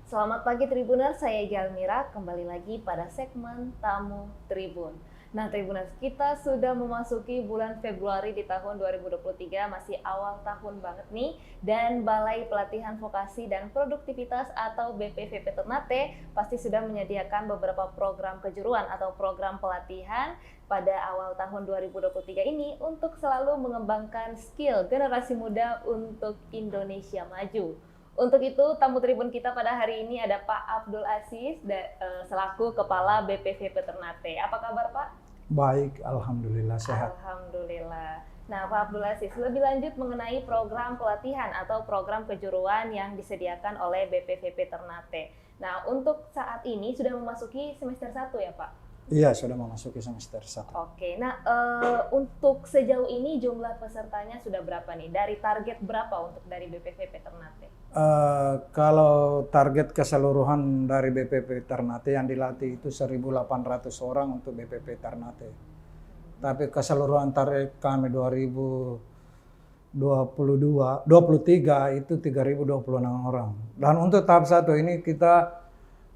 Selamat pagi Tribuners, saya Jalmira, kembali lagi pada segmen Tamu Tribun. Nah Tribuners, kita sudah memasuki bulan Februari di tahun 2023, masih awal tahun banget nih. Dan Balai Pelatihan Vokasi dan Produktivitas atau BPVP Ternate pasti sudah menyediakan beberapa program kejuruan atau program pelatihan pada awal tahun 2023 ini untuk selalu mengembangkan skill generasi muda untuk Indonesia maju. Untuk itu, tamu tribun kita pada hari ini ada Pak Abdul Aziz selaku Kepala BPVP Ternate. Apa kabar Pak? Baik, alhamdulillah sehat. Alhamdulillah. Nah Pak Abdul Aziz, lebih lanjut mengenai program pelatihan atau program kejuruan yang disediakan oleh BPVP Ternate. Nah untuk saat ini sudah memasuki semester 1 ya Pak? Iya, sudah memasuki semester 1. Oke, nah untuk sejauh ini jumlah pesertanya sudah berapa nih? Dari target berapa untuk dari BPVP Ternate? Kalau target keseluruhan dari BPP Ternate yang dilatih itu 1.800 orang untuk BPP Ternate. Tapi keseluruhan target kami 2023 itu 3.026 orang. Dan untuk tahap 1 ini kita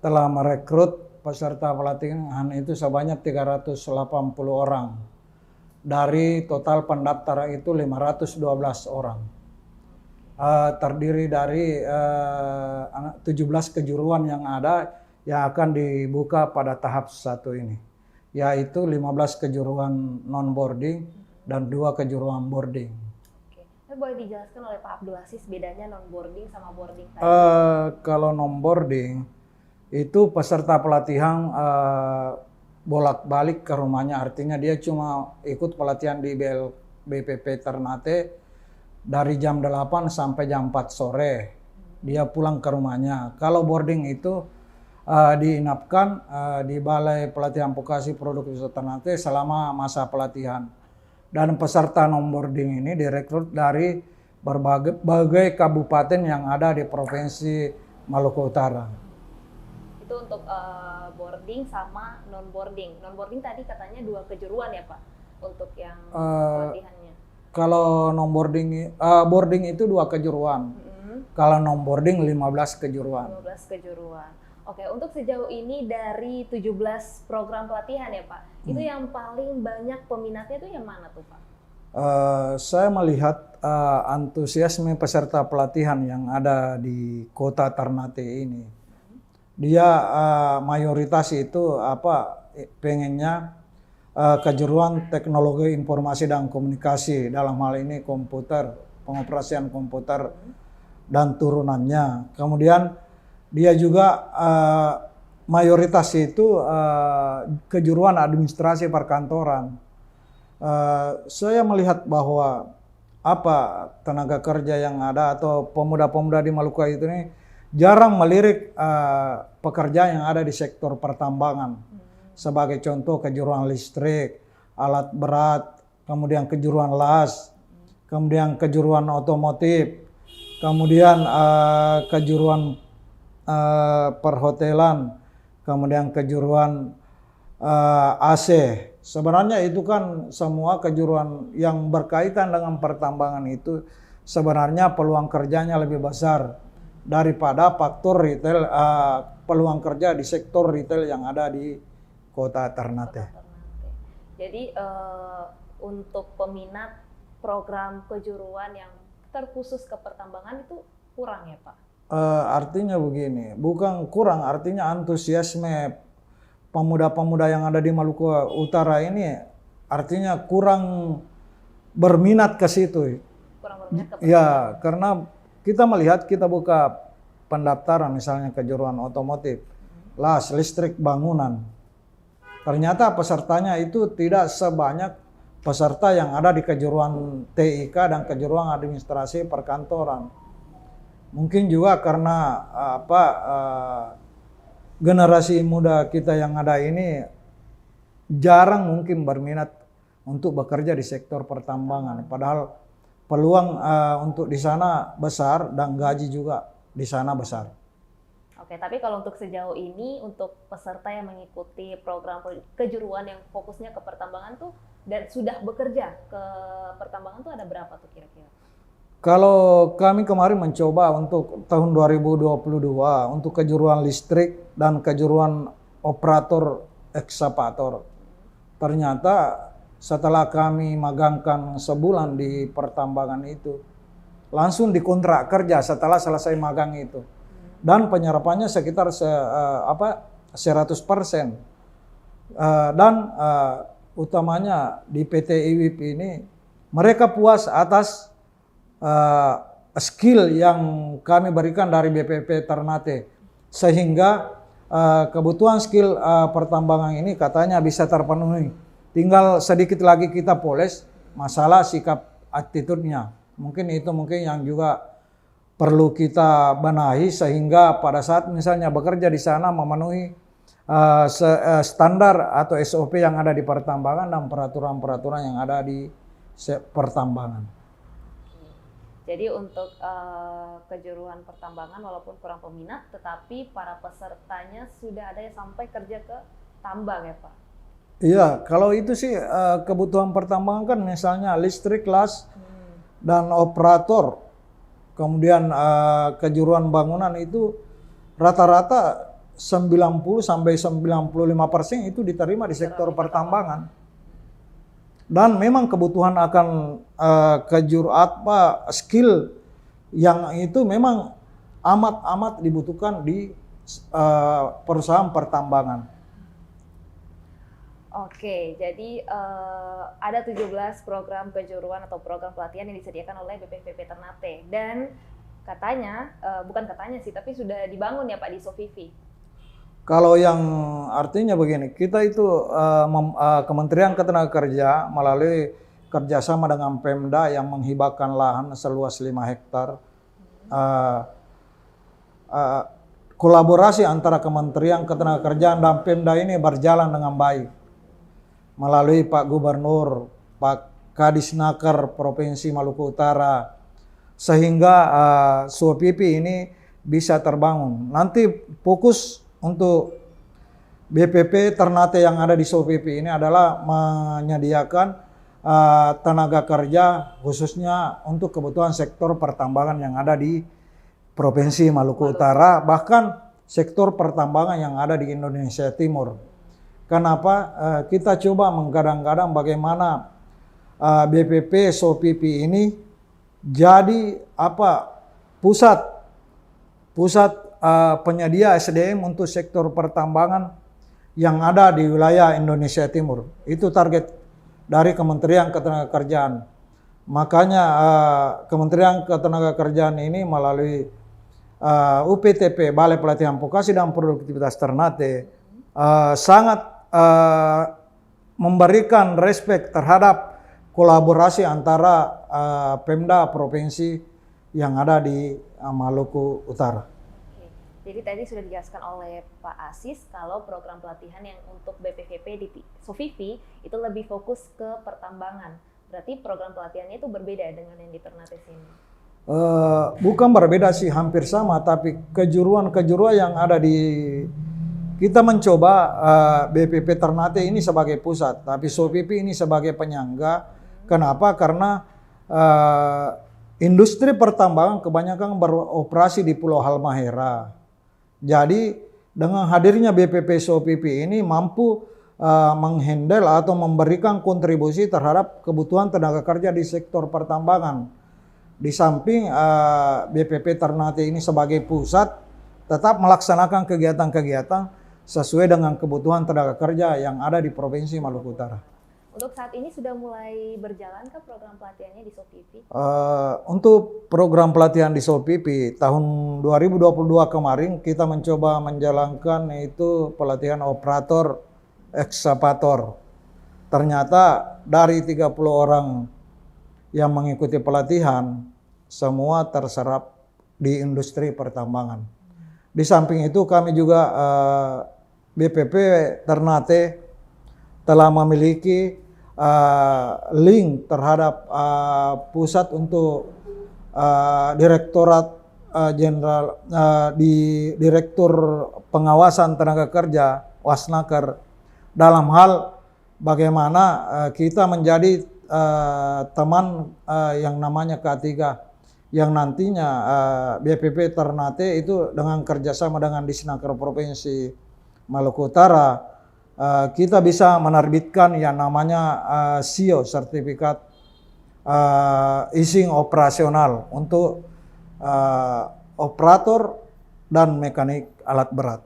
telah merekrut peserta pelatihan itu sebanyak 380 orang. Dari total pendaftar itu 512 orang. Terdiri dari 17 kejuruan yang ada yang akan dibuka pada tahap 1 ini. Yaitu 15 kejuruan non-boarding dan 2 kejuruan boarding. Oke. Boleh dijelaskan oleh Pak Abdul Aziz bedanya non-boarding sama boarding tadi? Kalau non-boarding itu peserta pelatihan bolak-balik ke rumahnya, artinya dia cuma ikut pelatihan di BPP Ternate dari jam 8 sampai jam 4 sore. Dia pulang ke rumahnya. Kalau boarding itu diinapkan di Balai Pelatihan Vokasi Produktivitas Ternate selama masa pelatihan. Dan peserta non-boarding ini direkrut dari berbagai kabupaten yang ada di Provinsi Maluku Utara. Itu untuk boarding sama non-boarding. Non-boarding tadi katanya 2 kejuruan ya Pak untuk yang pelatihannya. Kalau non-boarding, boarding itu 2 kejuruan. Kalau non-boarding 15 kejuruan. 15 kejuruan. Oke, untuk sejauh ini dari 17 program pelatihan ya Pak, itu yang paling banyak peminatnya itu yang mana tuh Pak? Saya melihat antusiasme peserta pelatihan yang ada di kota Ternate ini. Dia mayoritas itu pengennya kejuruan teknologi informasi dan komunikasi, dalam hal ini komputer, pengoperasian komputer dan turunannya. Kemudian dia juga mayoritas itu kejuruan administrasi perkantoran. Saya melihat bahwa tenaga kerja yang ada atau pemuda-pemuda di Maluku itu ini jarang melirik pekerjaan yang ada di sektor pertambangan. Sebagai contoh kejuruan listrik, alat berat, kemudian kejuruan las, kemudian kejuruan otomotif, kemudian kejuruan perhotelan, kemudian kejuruan AC. Sebenarnya itu kan semua kejuruan yang berkaitan dengan pertambangan itu sebenarnya peluang kerjanya lebih besar daripada faktor retail, peluang kerja di sektor retail yang ada di Kota Ternate. Jadi untuk peminat program kejuruan yang terkhusus ke pertambangan itu kurang ya Pak? Artinya begini, bukan kurang, artinya antusiasme pemuda-pemuda yang ada di Maluku Utara ini artinya kurang berminat ke situ. Kurang berminat ke pertambangan? Ya, karena kita melihat, kita buka pendaftaran misalnya kejuruan otomotif, las, listrik, bangunan. Ternyata pesertanya itu tidak sebanyak peserta yang ada di kejuruan TIK dan kejuruan administrasi perkantoran. Mungkin juga karena generasi muda kita yang ada ini jarang mungkin berminat untuk bekerja di sektor pertambangan. Padahal peluang untuk di sana besar dan gaji juga di sana besar. Oke, tapi kalau untuk sejauh ini, untuk peserta yang mengikuti program kejuruan yang fokusnya ke pertambangan tuh, dan sudah bekerja ke pertambangan tuh ada berapa tuh kira-kira? Kalau kami kemarin mencoba untuk tahun 2022 untuk kejuruan listrik dan kejuruan operator ekskavator. Ternyata setelah kami magangkan sebulan di pertambangan itu, langsung dikontrak kerja setelah selesai magang itu. Dan penyerapannya sekitar 100%. Utamanya di PT IWIP ini, mereka puas atas skill yang kami berikan dari BPP Ternate, sehingga kebutuhan skill pertambangan ini katanya bisa terpenuhi. Tinggal sedikit lagi kita poles masalah sikap attitude-nya. Mungkin yang juga perlu kita benahi, sehingga pada saat misalnya bekerja di sana memenuhi standar atau SOP yang ada di pertambangan dan peraturan-peraturan yang ada di pertambangan. Jadi untuk kejuruan pertambangan walaupun kurang peminat, tetapi para pesertanya sudah ada yang sampai kerja ke tambang ya Pak? Iya, kalau itu sih kebutuhan pertambangan kan misalnya listrik, las, dan operator. Kemudian kejuruan bangunan itu rata-rata 90-95% itu diterima di sektor pertambangan. Dan memang kebutuhan akan skill yang itu memang amat dibutuhkan di perusahaan pertambangan. Oke, jadi ada 17 program kejuruan atau program pelatihan yang disediakan oleh BPPP Ternate, dan katanya, bukan katanya sih, tapi sudah dibangun ya Pak di Sofivi. Kalau yang artinya begini, kita itu Kementerian Ketenagakerjaan melalui kerjasama dengan Pemda yang menghibahkan lahan seluas 5 hektar. Kolaborasi antara Kementerian Ketenagakerjaan dan Pemda ini berjalan dengan baik. Melalui Pak Gubernur, Pak Kadisnaker Provinsi Maluku Utara, sehingga Sofipi ini bisa terbangun. Nanti fokus untuk BPP Ternate yang ada di Sofipi ini adalah menyediakan tenaga kerja khususnya untuk kebutuhan sektor pertambangan yang ada di Provinsi Maluku Utara, bahkan sektor pertambangan yang ada di Indonesia Timur. Kenapa? Kita coba menggadang-gadang bagaimana BPP Sofipi ini jadi pusat penyedia SDM untuk sektor pertambangan yang ada di wilayah Indonesia Timur. Itu target dari Kementerian Ketenagakerjaan. Makanya Kementerian Ketenagakerjaan ini melalui UPTP, Balai Pelatihan Vokasi dan Produktivitas Ternate, sangat memberikan respek terhadap kolaborasi antara Pemda Provinsi yang ada di Maluku Utara. Jadi tadi sudah dijelaskan oleh Pak Asis kalau program pelatihan yang untuk BPPP di Sofivi itu lebih fokus ke pertambangan. Berarti program pelatihannya itu berbeda dengan yang di Ternate sini? Bukan berbeda sih, hampir sama. Tapi kejuruan-kejuruan yang ada di... Kita mencoba BPP Ternate ini sebagai pusat, tapi Sofivi ini sebagai penyangga. Kenapa? Karena industri pertambangan kebanyakan beroperasi di Pulau Halmahera. Jadi dengan hadirnya BPP Sofivi ini mampu menghandle atau memberikan kontribusi terhadap kebutuhan tenaga kerja di sektor pertambangan. Di samping BPP Ternate ini sebagai pusat tetap melaksanakan kegiatan-kegiatan sesuai dengan kebutuhan tenaga kerja yang ada di Provinsi Maluku Utara. Untuk saat ini sudah mulai berjalan ke program pelatihannya di Sofivi? Untuk program pelatihan di Sofivi tahun 2022 kemarin kita mencoba menjalankan itu pelatihan operator ekskavator. Ternyata dari 30 orang yang mengikuti pelatihan semua terserap di industri pertambangan. Di samping itu kami juga BPP Ternate telah memiliki link terhadap pusat untuk Direktorat Jenderal di Direktur Pengawasan Tenaga Kerja Wasnaker dalam hal bagaimana kita menjadi teman yang namanya K3 yang nantinya BPP Ternate itu dengan kerjasama dengan Disnaker Provinsi Maluku Utara kita bisa menerbitkan yang namanya SIO, sertifikat izin operasional untuk operator dan mekanik alat berat.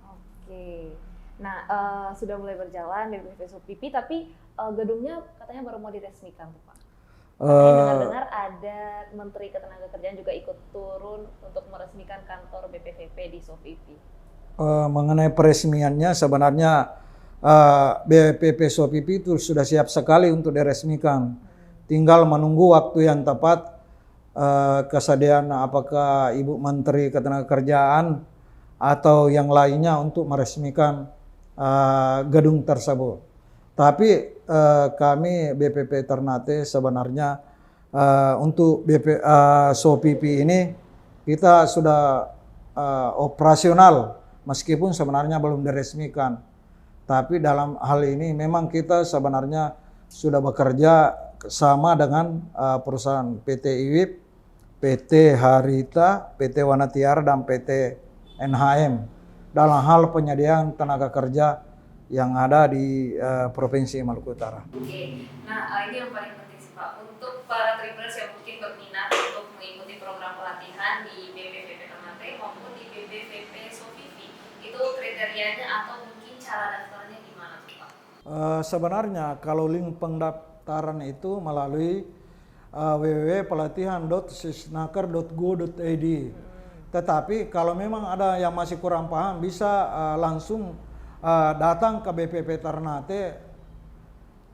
Oke, nah sudah mulai berjalan di BPP SOPIPI, tapi gedungnya katanya baru mau diresmikan tuh Pak. Dengar-dengar ada Menteri Ketenagakerjaan juga ikut turun untuk meresmikan kantor BPVP di SOPIPI. Mengenai peresmiannya sebenarnya BPP SOPIPI itu sudah siap sekali untuk diresmikan. Tinggal menunggu waktu yang tepat, kesediaan apakah Ibu Menteri Ketenagakerjaan atau yang lainnya untuk meresmikan gedung tersebut. Tapi kami BPP Ternate sebenarnya untuk SOPIPI ini kita sudah operasional meskipun sebenarnya belum diresmikan. Tapi dalam hal ini memang kita sebenarnya sudah bekerja sama dengan perusahaan PT IWIP, PT Harita, PT Wanatiara, dan PT NHM dalam hal penyediaan tenaga kerja yang ada di Provinsi Maluku Utara. Oke, nah ini yang paling penting sih Pak, untuk para tribuners yang mungkin berminat untuk mengikuti program pelatihan di BPVP Ternate maupun di BPVP SOPIPI, itu kriterianya atau mungkin cara daftarnya gimana tuh Pak? Sebenarnya kalau link pendaftaran itu melalui www.pelatihan.sisnaker.go.id. Tetapi kalau memang ada yang masih kurang paham bisa langsung datang ke BPP Ternate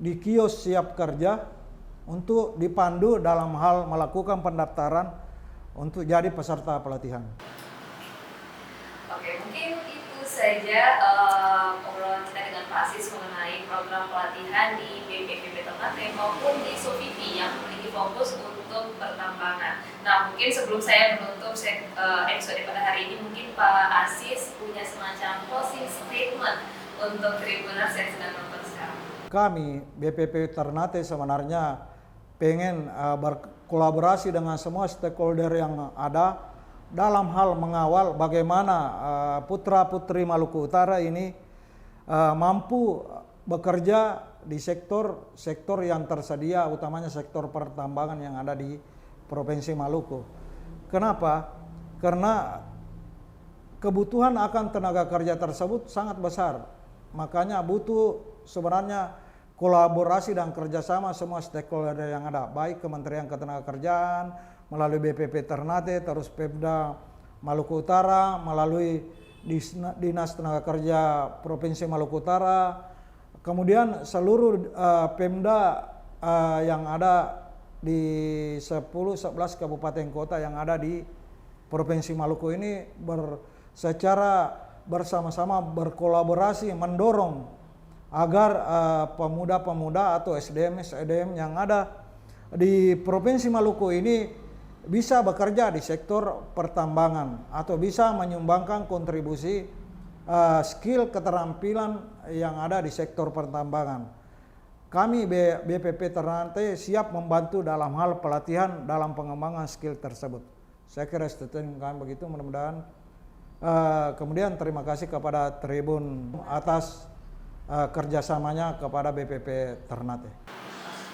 di kios siap kerja untuk dipandu dalam hal melakukan pendaftaran untuk jadi peserta pelatihan. Oke, mungkin itu saja obrolan kita dengan Pak Asis mengenai program pelatihan di BPVP Ternate maupun di SOPIPI yang memiliki fokus untuk pertambangan. Nah, mungkin sebelum saya menutup episode pada hari ini, mungkin Pak Asis punya semacam closing statement untuk tribuners yang sedang nonton sekarang. Kami BPP Ternate sebenarnya pengen berkolaborasi dengan semua stakeholder yang ada dalam hal mengawal bagaimana putra-putri Maluku Utara ini mampu bekerja di sektor yang tersedia, utamanya sektor pertambangan yang ada di Provinsi Maluku. Kenapa? Karena kebutuhan akan tenaga kerja tersebut sangat besar. Makanya butuh sebenarnya kolaborasi dan kerjasama semua stakeholder yang ada, baik Kementerian Ketenagakerjaan, melalui BPP Ternate, terus Pemda Maluku Utara, melalui Dinas Tenaga Kerja Provinsi Maluku Utara, kemudian seluruh Pemda yang ada di 10-11 kabupaten kota yang ada di Provinsi Maluku ini secara bersama-sama berkolaborasi mendorong agar pemuda-pemuda atau SDM yang ada di Provinsi Maluku ini bisa bekerja di sektor pertambangan atau bisa menyumbangkan kontribusi skill keterampilan yang ada di sektor pertambangan. Kami BPP Ternate siap membantu dalam hal pelatihan dalam pengembangan skill tersebut. Saya kira statement kami begitu, mudah-mudahan. Kemudian terima kasih kepada Tribun atas kerjasamanya kepada BPP Ternate.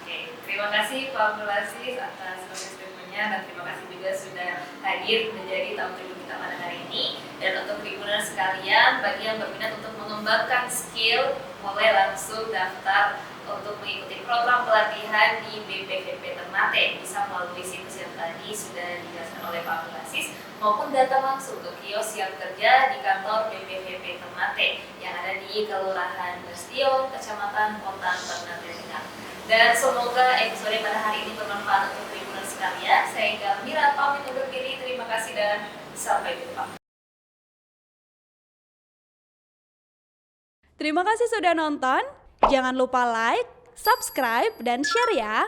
Oke, terima kasih Pak Abdul Aziz atas statementnya dan terima kasih juga sudah hadir menjadi tamu tribun kita pada hari ini. Dan untuk tribuners sekalian, bagi yang berminat untuk mengembangkan skill, mulai langsung daftar untuk mengikuti program pelatihan di BPVP Ternate, bisa melalui situs yang tadi sudah dijelaskan oleh Pak Abdul Aziz maupun datang langsung ke kios siap kerja di kantor BPVP Ternate yang ada di Kelurahan Bastion, Kecamatan Pontang, Ternate. Dan semoga episode pada hari ini bermanfaat untuk tribuners sekalian. Saya Galmira pamit undur diri, terima kasih dan sampai jumpa. Terima kasih sudah nonton. Jangan lupa like, subscribe, dan share ya.